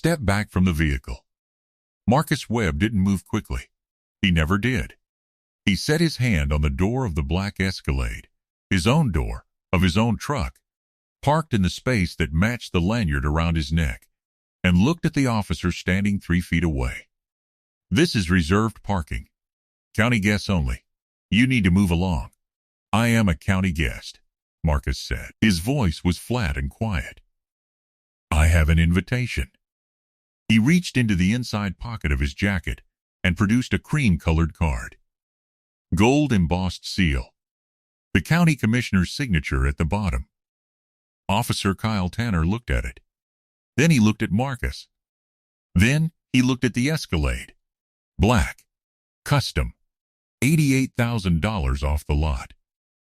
stepped back from the vehicle. Marcus Webb didn't move quickly. He never did. He set his hand on the door of the black Escalade, his own door, of his own truck, parked in the space that matched the lanyard around his neck, and looked at the officer standing 3 feet away. "This is reserved parking. County guests only. You need to move along." "I am a county guest," Marcus said. His voice was flat and quiet. "I have an invitation." He reached into the inside pocket of his jacket and produced a cream-colored card. Gold-embossed seal. The county commissioner's signature at the bottom. Officer Kyle Tanner looked at it. Then he looked at Marcus. Then he looked at the Escalade. Black. Custom. $88,000 off the lot.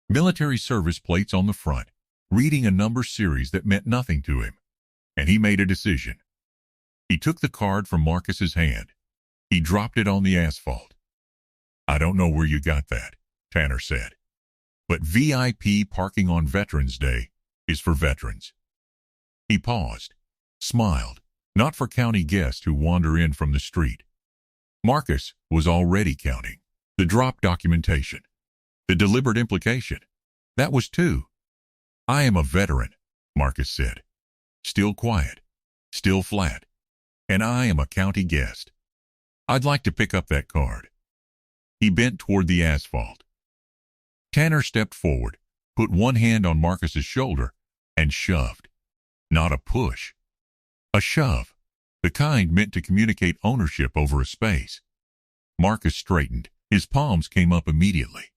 Military service plates on the front, reading a number series that meant nothing to him. And he made a decision. He took the card from Marcus's hand. He dropped it on the asphalt. "I don't know where you got that," Tanner said. "But VIP parking on Veterans Day is for veterans." He paused, smiled, not for county guests who wander in from the street. Marcus was already counting. The drop documentation. The deliberate implication. That was two. "I am a veteran," Marcus said. Still quiet. Still flat. "And I am a county guest. I'd like to pick up that card." He bent toward the asphalt. Tanner stepped forward, put one hand on Marcus's shoulder, and shoved. Not a push. A shove. The kind meant to communicate ownership over a space. Marcus straightened. His palms came up immediately.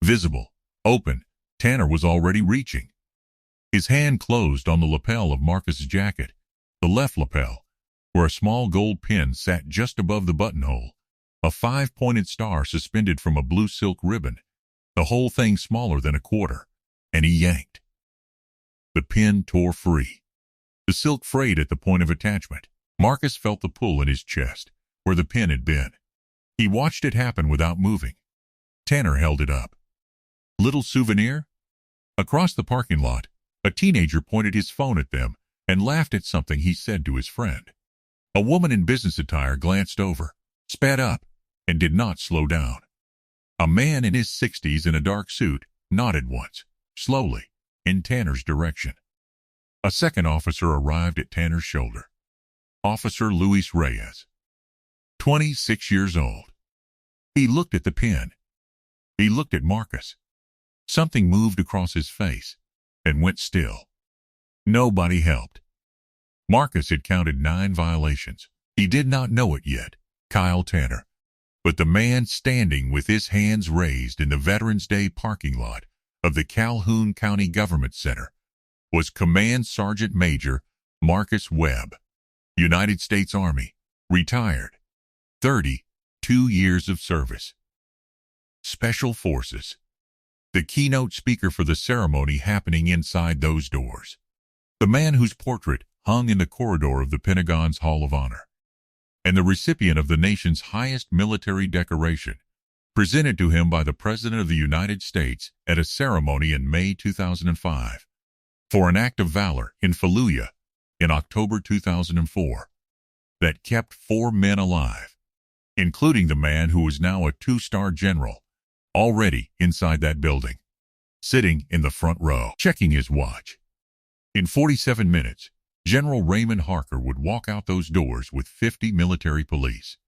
Visible, open, Tanner was already reaching. His hand closed on the lapel of Marcus's jacket, the left lapel, where a small gold pin sat just above the buttonhole, a 5-pointed star suspended from a blue silk ribbon, the whole thing smaller than a quarter, and he yanked. The pin tore free. The silk frayed at the point of attachment. Marcus felt the pull in his chest, where the pin had been. He watched it happen without moving. Tanner held it up. "Little souvenir?" Across the parking lot, a teenager pointed his phone at them and laughed at something he said to his friend. A woman in business attire glanced over, sped up, and did not slow down. A man in his 60s in a dark suit nodded once, slowly, in Tanner's direction. A second officer arrived at Tanner's shoulder. Officer Luis Reyes, 26 years old. He looked at the pin. He looked at Marcus. Something moved across his face and went still. Nobody helped. Marcus had counted 9 violations. He did not know it yet, Kyle Tanner. But the man standing with his hands raised in the Veterans Day parking lot of the Calhoun County Government Center was Command Sergeant Major Marcus Webb, United States Army, retired, 32 years of service. Special Forces. The keynote speaker for the ceremony happening inside those doors. The man whose portrait hung in the corridor of the Pentagon's Hall of Honor. And the recipient of the nation's highest military decoration, presented to him by the President of the United States at a ceremony in May 2005, for an act of valor in Fallujah in October 2004, that kept 4 men alive, including the man who was now a 2-star general, already inside that building, sitting in the front row, checking his watch. In 47 minutes, General Raymond Harker would walk out those doors with 50 military police,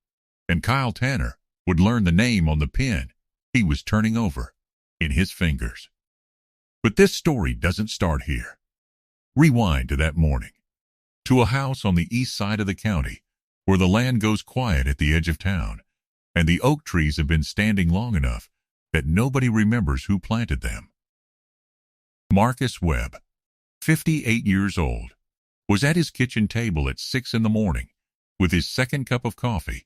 and Kyle Tanner would learn the name on the pin he was turning over in his fingers. But this story doesn't start here. Rewind to that morning, to a house on the east side of the county where the land goes quiet at the edge of town, and the oak trees have been standing long enough that nobody remembers who planted them. Marcus Webb, 58 years old, was at his kitchen table at 6 in the morning with his second cup of coffee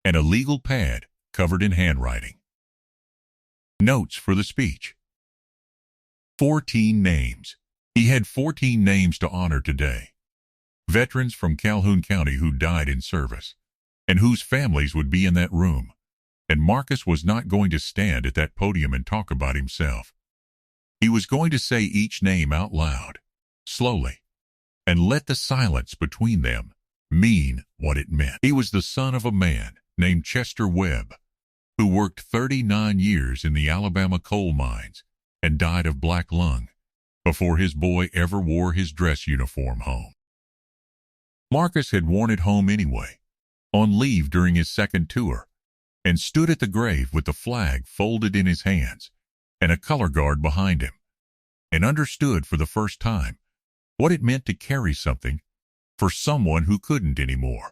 and a legal pad covered in handwriting. Notes for the speech. 14 names. He had 14 names to honor today. Veterans from Calhoun County who died in service, and whose families would be in that room. And Marcus was not going to stand at that podium and talk about himself. He was going to say each name out loud, slowly, and let the silence between them mean what it meant. He was the son of a man named Chester Webb, who worked 39 years in the Alabama coal mines and died of black lung before his boy ever wore his dress uniform home. Marcus had worn it home anyway, on leave during his second tour, and stood at the grave with the flag folded in his hands and a color guard behind him, and understood for the first time what it meant to carry something for someone who couldn't anymore.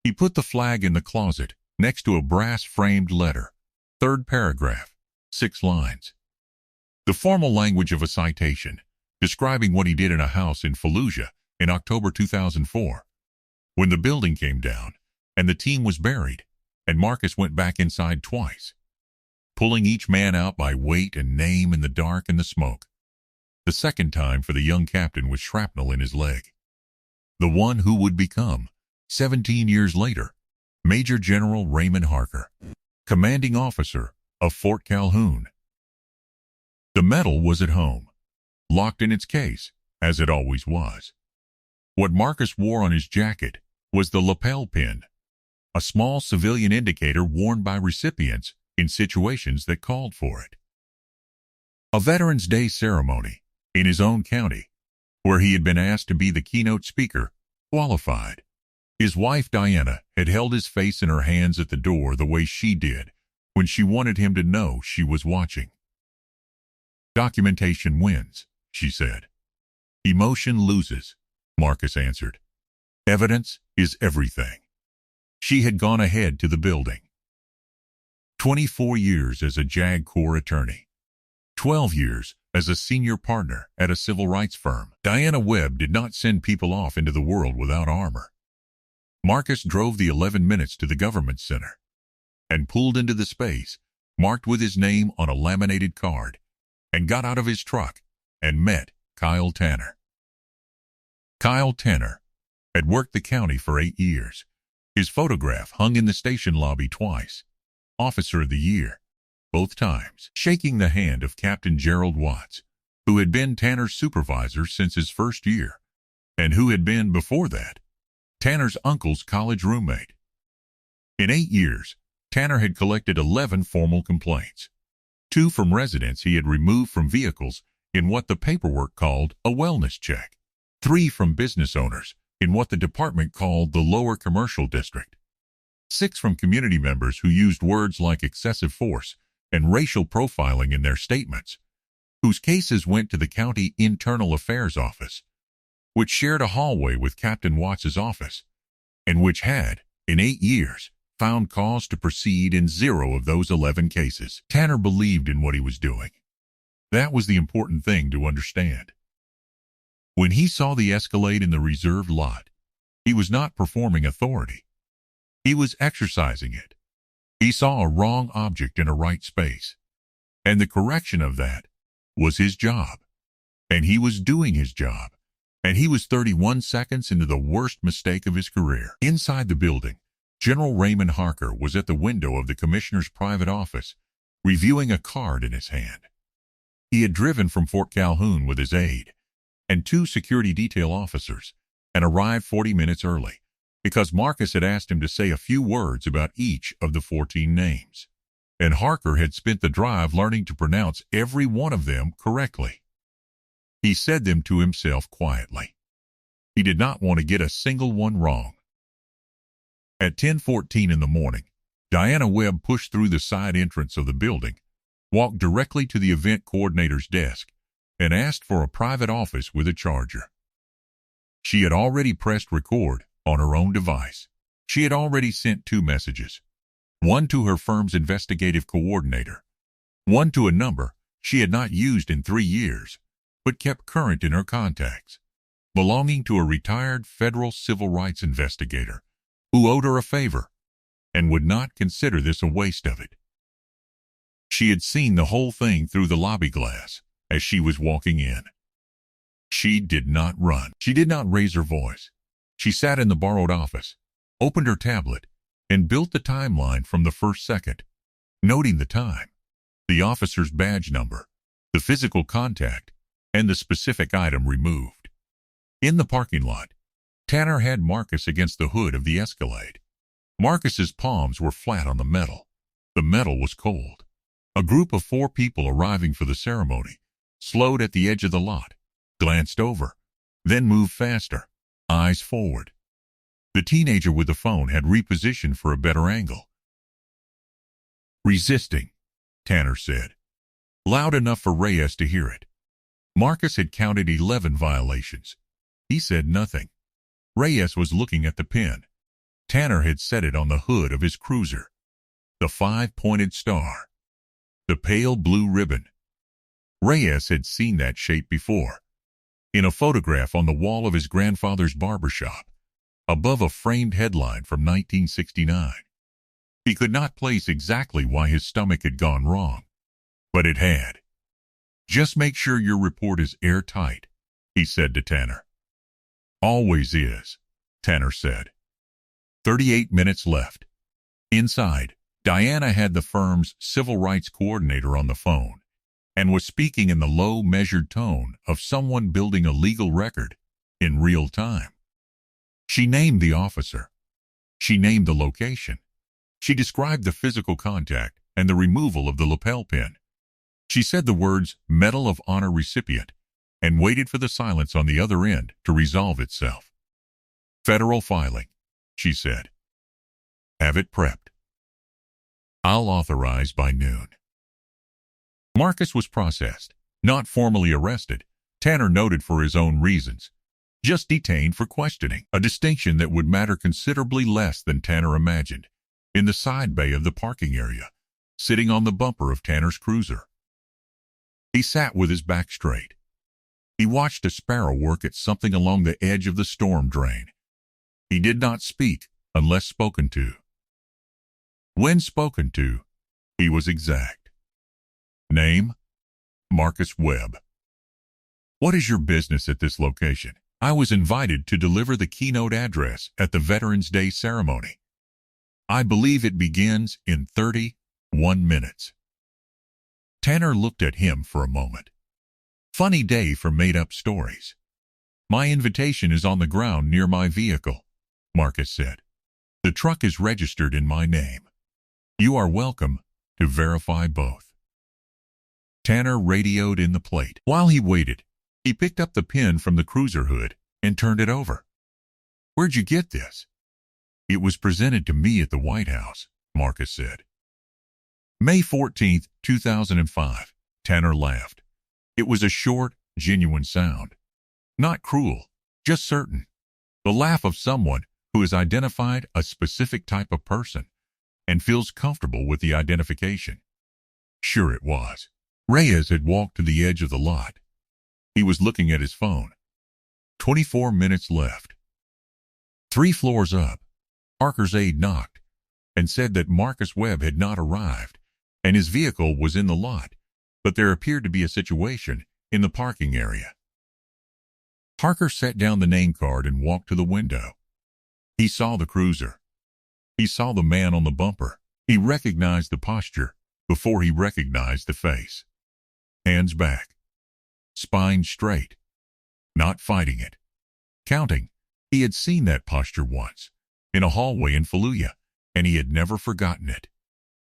He put the flag in the closet next to a brass-framed letter, third paragraph, 6 lines. The formal language of a citation, describing what he did in a house in Fallujah in October 2004, when the building came down and the team was buried, and Marcus went back inside twice, pulling each man out by weight and name in the dark and the smoke. The second time for the young captain with shrapnel in his leg. The one who would become, 17 years later, Major General Raymond Harker, commanding officer of Fort Calhoun. The medal was at home, locked in its case, as it always was. What Marcus wore on his jacket was the lapel pin, a small civilian indicator worn by recipients in situations that called for it. A Veterans Day ceremony in his own county, where he had been asked to be the keynote speaker, qualified. His wife Diana had held his face in her hands at the door the way she did when she wanted him to know she was watching. "Documentation wins," she said. "Emotion loses," Marcus answered. "Evidence is everything." She had gone ahead to the building. 24 years as a JAG Corps attorney. 12 years as a senior partner at a civil rights firm. Diana Webb did not send people off into the world without armor. Marcus drove the 11 minutes to the government center and pulled into the space marked with his name on a laminated card and got out of his truck and met Kyle Tanner. Kyle Tanner had worked the county for 8 years. His photograph hung in the station lobby twice. Officer of the Year, both times. Shaking the hand of Captain Gerald Watts, who had been Tanner's supervisor since his first year, and who had been, before that, Tanner's uncle's college roommate. In 8 years, Tanner had collected 11 formal complaints, 2 from residents he had removed from vehicles in what the paperwork called a wellness check, 3 from business owners in what the department called the lower commercial district, 6 from community members who used words like excessive force and racial profiling in their statements, whose cases went to the county internal affairs office, which shared a hallway with Captain Watts's office, and which had, in 8 years, found cause to proceed in 0 of those 11 cases. Tanner believed in what he was doing. That was the important thing to understand. When he saw the Escalade in the reserved lot, he was not performing authority. He was exercising it. He saw a wrong object in a right space, and the correction of that was his job. And he was doing his job, and he was 31 seconds into the worst mistake of his career. Inside the building, General Raymond Harker was at the window of the commissioner's private office, reviewing a card in his hand. He had driven from Fort Calhoun with his aide and 2 security detail officers, and arrived 40 minutes early, because Marcus had asked him to say a few words about each of the 14 names, and Harker had spent the drive learning to pronounce every one of them correctly. He said them to himself quietly. He did not want to get a single one wrong. At 10:14 in the morning, Diana Webb pushed through the side entrance of the building, walked directly to the event coordinator's desk, and asked for a private office with a charger. She had already pressed record on her own device. She had already sent 2 messages, one to her firm's investigative coordinator, one to a number she had not used in 3 years, but kept current in her contacts, belonging to a retired federal civil rights investigator who owed her a favor and would not consider this a waste of it. She had seen the whole thing through the lobby glass as she was walking in. She did not run. She did not raise her voice. She sat in the borrowed office, opened her tablet, and built the timeline from the first second, noting the time, the officer's badge number, the physical contact, and the specific item removed. In the parking lot, Tanner had Marcus against the hood of the Escalade. Marcus's palms were flat on the metal. The metal was cold. A group of 4 people arriving for the ceremony slowed at the edge of the lot, glanced over, then moved faster, eyes forward. The teenager with the phone had repositioned for a better angle. "Resisting," Tanner said, loud enough for Reyes to hear it. Marcus had counted 11 violations. He said nothing. Reyes was looking at the pin. Tanner had set it on the hood of his cruiser. The 5-pointed star. The pale blue ribbon. Reyes had seen that shape before, in a photograph on the wall of his grandfather's barber shop, above a framed headline from 1969. He could not place exactly why his stomach had gone wrong, but it had. "Just make sure your report is airtight," he said to Tanner. "Always is," Tanner said. 38 minutes left. Inside, Diana had the firm's civil rights coordinator on the phone and was speaking in the low, measured tone of someone building a legal record in real time. She named the officer. She named the location. She described the physical contact and the removal of the lapel pin. She said the words "Medal of Honor recipient" and waited for the silence on the other end to resolve itself. "Federal filing," she said. "Have it prepped. I'll authorize by noon." Marcus was processed, not formally arrested, Tanner noted for his own reasons, just detained for questioning, a distinction that would matter considerably less than Tanner imagined, in the side bay of the parking area, sitting on the bumper of Tanner's cruiser. He sat with his back straight. He watched a sparrow work at something along the edge of the storm drain. He did not speak unless spoken to. When spoken to, he was exact. "Name? Marcus Webb." "What is your business at this location?" "I was invited to deliver the keynote address at the Veterans Day ceremony. I believe it begins in 31 minutes. Tanner looked at him for a moment. "Funny day for made-up stories." "My invitation is on the ground near my vehicle," Marcus said. "The truck is registered in my name. You are welcome to verify both." Tanner radioed in the plate. While he waited, he picked up the pin from the cruiser hood and turned it over. "Where'd you get this?" "It was presented to me at the White House," Marcus said. May 14th, 2005, Tanner laughed. It was a short, genuine sound. Not cruel, just certain. The laugh of someone who has identified a specific type of person and feels comfortable with the identification. Sure it was. Reyes had walked to the edge of the lot. He was looking at his phone. 24 minutes left. 3 floors up, Parker's aide knocked and said that Marcus Webb had not arrived and his vehicle was in the lot, but there appeared to be a situation in the parking area. Parker set down the name card and walked to the window. He saw the cruiser. He saw the man on the bumper. He recognized the posture before he recognized the face. Hands back. Spine straight. Not fighting it. Counting. He had seen that posture once, in a hallway in Fallujah, and he had never forgotten it.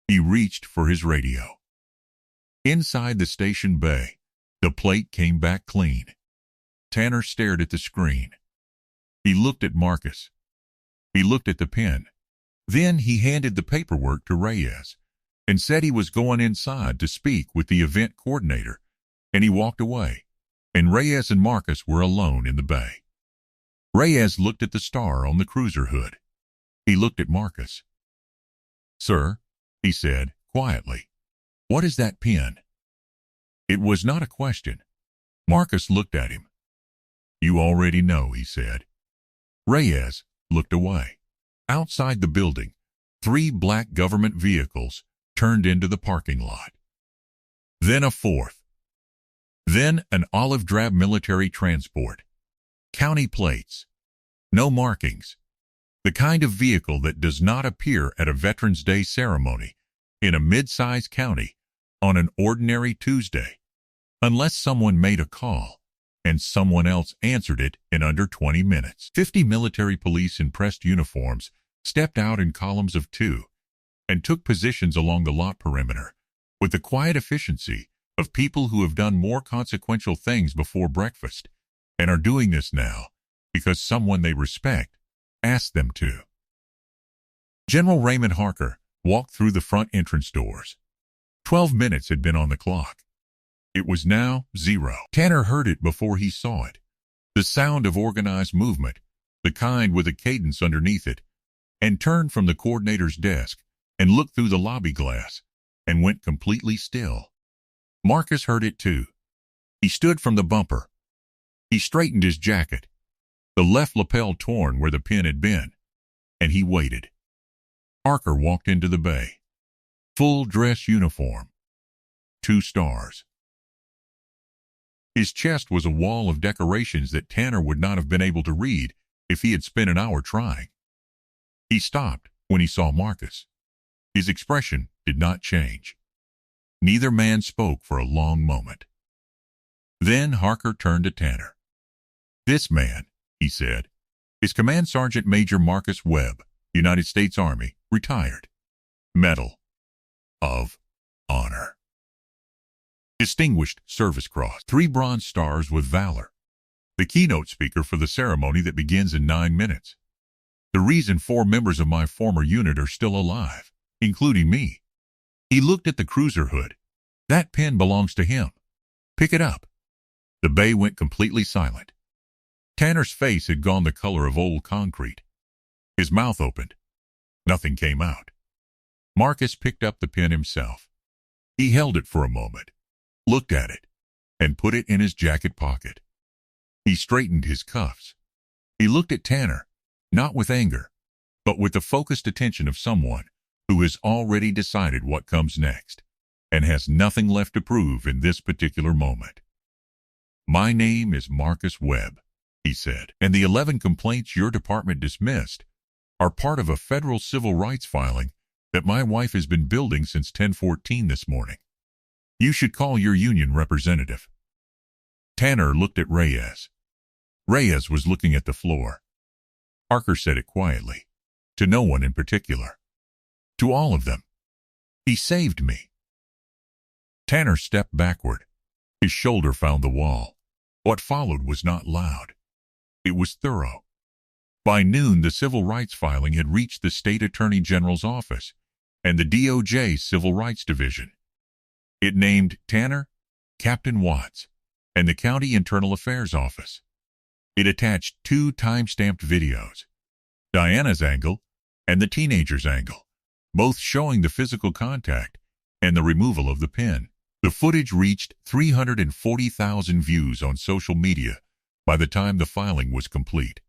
He reached for his radio. Inside the station bay, the plate came back clean. Tanner stared at the screen. He looked at Marcus. He looked at the pen. Then he handed the paperwork to Reyes and said he was going inside to speak with the event coordinator, and he walked away, and Reyes and Marcus were alone in the bay. Reyes looked at the star on the cruiser hood. He looked at Marcus. "Sir," he said quietly, "what is that pin?" It was not a question. Marcus looked at him. "You already know," he said. Reyes looked away. Outside the building, 3 black government vehicles turned into the parking lot. Then a 4th. Then an olive-drab military transport. County plates. No markings. The kind of vehicle that does not appear at a Veterans Day ceremony in a mid-sized county on an ordinary Tuesday, unless someone made a call and someone else answered it in under 20 minutes. 50 military police in pressed uniforms stepped out in columns of 2 and took positions along the lot perimeter with the quiet efficiency of people who have done more consequential things before breakfast and are doing this now because someone they respect asked them to. General Raymond Harker walked through the front entrance doors. 12 minutes had been on the clock. It was now 0. Tanner heard it before he saw it. The sound of organized movement, the kind with a cadence underneath it, and turned from the coordinator's desk and looked through the lobby glass and went completely still. Marcus heard it too. He stood from the bumper. He straightened his jacket, the left lapel torn where the pin had been, and he waited. Harker walked into the bay. Full dress uniform. 2 stars. His chest was a wall of decorations that Tanner would not have been able to read if he had spent an hour trying. He stopped when he saw Marcus. His expression did not change. Neither man spoke for a long moment. Then Harker turned to Tanner. "This man," he said, "is Command Sergeant Major Marcus Webb, United States Army, retired. Medal of Honor. Distinguished Service Cross. 3 Bronze Stars with Valor. The keynote speaker for the ceremony that begins in 9 minutes. The reason 4 members of my former unit are still alive, including me." He looked at the cruiser hood. "That pin belongs to him. Pick it up." The bay went completely silent. Tanner's face had gone the color of old concrete. His mouth opened. Nothing came out. Marcus picked up the pin himself. He held it for a moment, looked at it, and put it in his jacket pocket. He straightened his cuffs. He looked at Tanner, not with anger, but with the focused attention of someone who has already decided what comes next and has nothing left to prove in this particular moment. "My name is Marcus Webb," he said, "and the 11 complaints your department dismissed are part of a federal civil rights filing that my wife has been building since 10:14 this morning. You should call your union representative." Tanner looked at Reyes. Reyes was looking at the floor. Harker said it quietly, to no one in particular. "To all of them. He saved me." Tanner stepped backward. His shoulder found the wall. What followed was not loud. It was thorough. By noon, the civil rights filing had reached the State Attorney General's office and the DOJ Civil Rights Division. It named Tanner, Captain Watts, and the County Internal Affairs Office. It attached 2 time-stamped videos, Diana's angle and the teenager's angle, both showing the physical contact and the removal of the pin. The footage reached 340,000 views on social media by the time the filing was complete.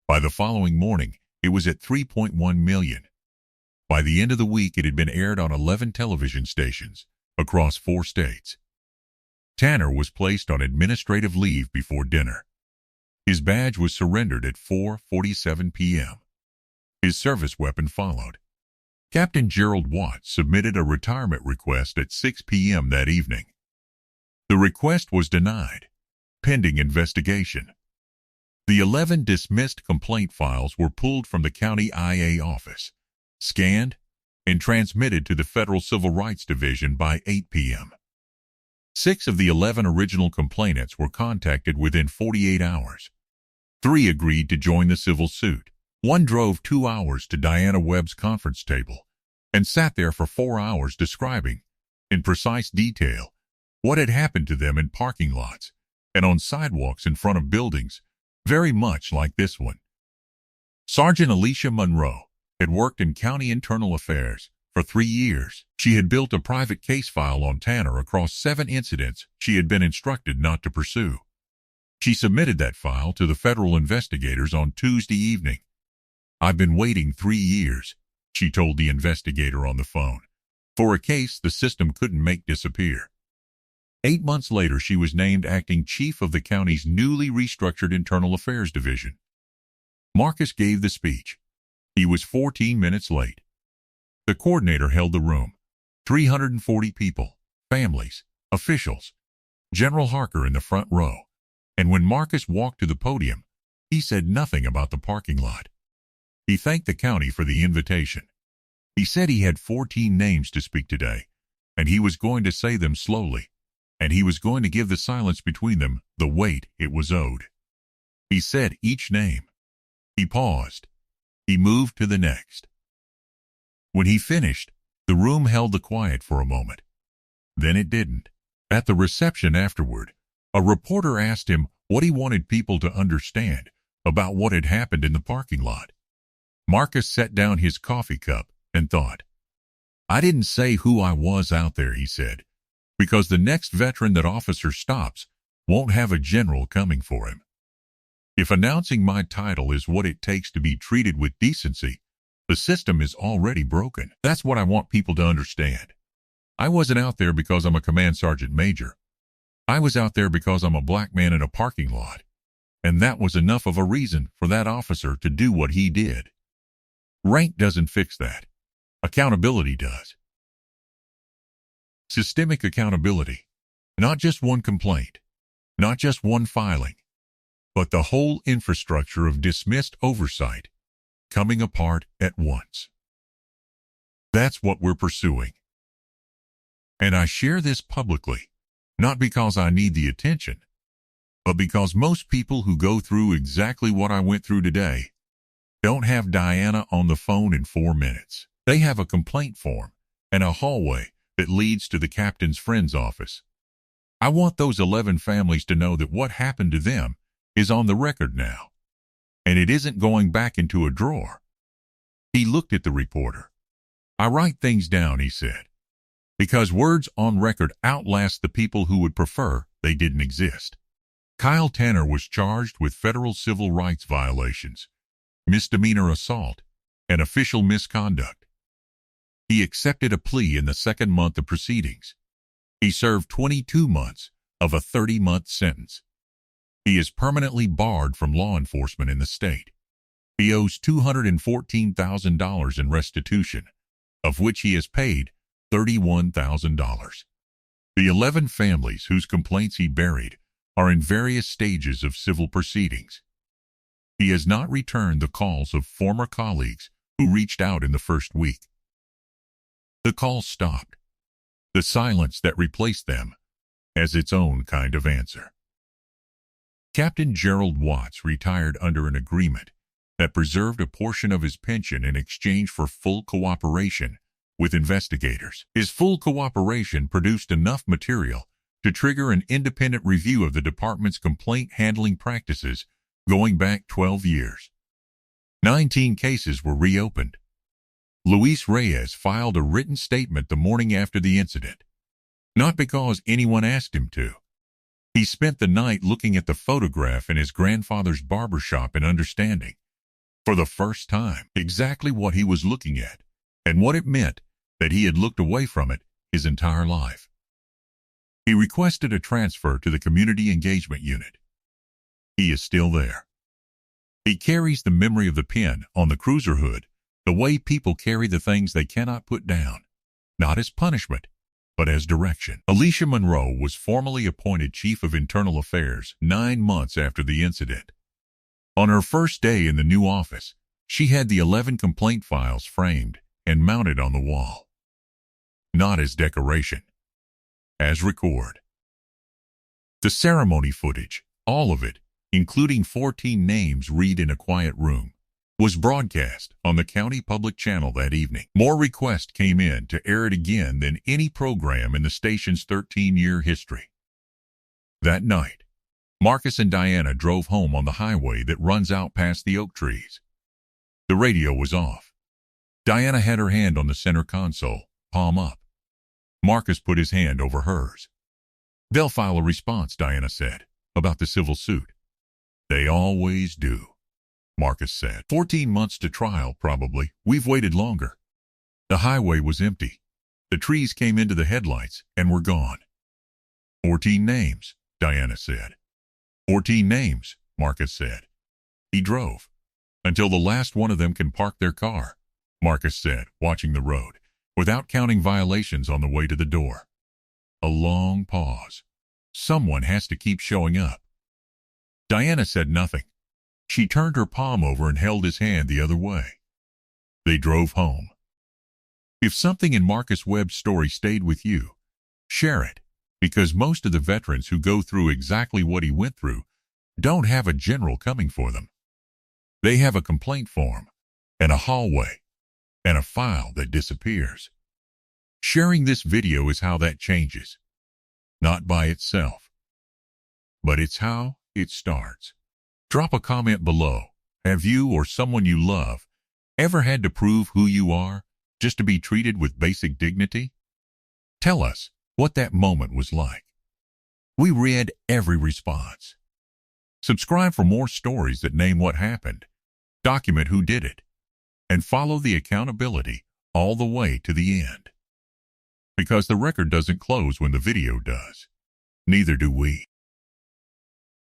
By the following morning, it was at 3.1 million. By the end of the week, it had been aired on 11 television stations across 4 states. Tanner was placed on administrative leave before dinner. His badge was surrendered at 4:47 p.m. His service weapon followed. Captain Gerald Watts submitted a retirement request at 6 p.m. that evening. The request was denied, pending investigation. The 11 dismissed complaint files were pulled from the county IA office, scanned, and transmitted to the Federal Civil Rights Division by 8 p.m. 6 of the 11 original complainants were contacted within 48 hours. 3 agreed to join the civil suit. 1 drove 2 hours to Diana Webb's conference table and sat there for 4 hours describing, in precise detail, what had happened to them in parking lots and on sidewalks in front of buildings, very much like this one. Sergeant Alicia Monroe had worked in county internal affairs for 3 years. She had built a private case file on Tanner across 7 incidents she had been instructed not to pursue. She submitted that file to the federal investigators on Tuesday evening. "I've been waiting 3 years," she told the investigator on the phone, "for a case the system couldn't make disappear." 8 months later, she was named acting chief of the county's newly restructured Internal Affairs Division. Marcus gave the speech. He was 14 minutes late. The coordinator held the room. 340 people, families, officials, General Harker in the front row, And when Marcus walked to the podium, he said nothing about the parking lot. He thanked the county for the invitation. He said he had 14 names to speak today, and he was going to say them slowly, and he was going to give the silence between them the weight it was owed. He said each name. He paused. He moved to the next. When he finished, the room held the quiet for a moment. Then it didn't. At the reception afterward, a reporter asked him what he wanted people to understand about what had happened in the parking lot. Marcus set down his coffee cup and thought. "I didn't say who I was out there," he said, "because the next veteran that officer stops won't have a general coming for him. If announcing my title is what it takes to be treated with decency, the system is already broken. That's what I want people to understand. I wasn't out there because I'm a command sergeant major. I was out there because I'm a black man in a parking lot, and that was enough of a reason for that officer to do what he did. Rank doesn't fix that. Accountability does. Systemic accountability. Not just one complaint, not just one filing, but the whole infrastructure of dismissed oversight coming apart at once. That's what we're pursuing. And I share this publicly, not because I need the attention, but because most people who go through exactly what I went through today don't have Diana on the phone in 4 minutes. They have a complaint form and a hallway that leads to the captain's friend's office. I want those 11 families to know that what happened to them is on the record now, and it isn't going back into a drawer. He looked at the reporter. "I write things down," he said, "because words on record outlast the people who would prefer they didn't exist." Kyle Tanner was charged with federal civil rights violations, misdemeanor assault, and official misconduct. He accepted a plea in the second month of proceedings. He served 22 months of a 30-month sentence. He is permanently barred from law enforcement in the state. He owes $214,000 in restitution, of which he has paid $31,000. The 11 families whose complaints he buried are in various stages of civil proceedings. He has not returned the calls of former colleagues who reached out in the first week. The calls stopped. The silence that replaced them has its own kind of answer. Captain Gerald Watts retired under an agreement that preserved a portion of his pension in exchange for full cooperation with investigators. His full cooperation produced enough material to trigger an independent review of the department's complaint handling practices going back 12 years. 19 cases were reopened. Luis Reyes filed a written statement the morning after the incident, not because anyone asked him to. He spent the night looking at the photograph in his grandfather's barbershop and understanding, for the first time, exactly what he was looking at and what it meant that he had looked away from it his entire life. He requested a transfer to the Community Engagement Unit. He is still there. He carries the memory of the pen on the cruiser hood the way people carry the things they cannot put down, not as punishment, but as direction. Alicia Monroe was formally appointed Chief of Internal Affairs 9 months after the incident. On her first day in the new office, she had the 11 complaint files framed and mounted on the wall. Not as decoration, as record. The ceremony footage, all of it, including 14 names read in a quiet room, was broadcast on the county public channel that evening. More requests came in to air it again than any program in the station's 13-year history. That night, Marcus and Diana drove home on the highway that runs out past the oak trees. The radio was off. Diana had her hand on the center console, palm up. Marcus put his hand over hers. "They'll file a response," Diana said, "about the civil suit." "They always do," Marcus said. 14 months to trial, probably. We've waited longer." The highway was empty. The trees came into the headlights and were gone. 14 names, Diana said. 14 names, Marcus said. He drove. "Until the last one of them can park their car," Marcus said, watching the road, without counting violations on the way to the door. A long pause. Someone has to keep showing up. Diana said nothing. She turned her palm over and held his hand the other way. They drove home. If something in Marcus Webb's story stayed with you, share it, because most of the veterans who go through exactly what he went through don't have a general coming for them. They have a complaint form, and a hallway, and a file that disappears. Sharing this video is how that changes. Not by itself, but it's how it starts. Drop a comment below. Have you or someone you love ever had to prove who you are just to be treated with basic dignity? Tell us what that moment was like. We read every response. Subscribe for more stories that name what happened, document who did it, and follow the accountability all the way to the end. Because the record doesn't close when the video does. Neither do we.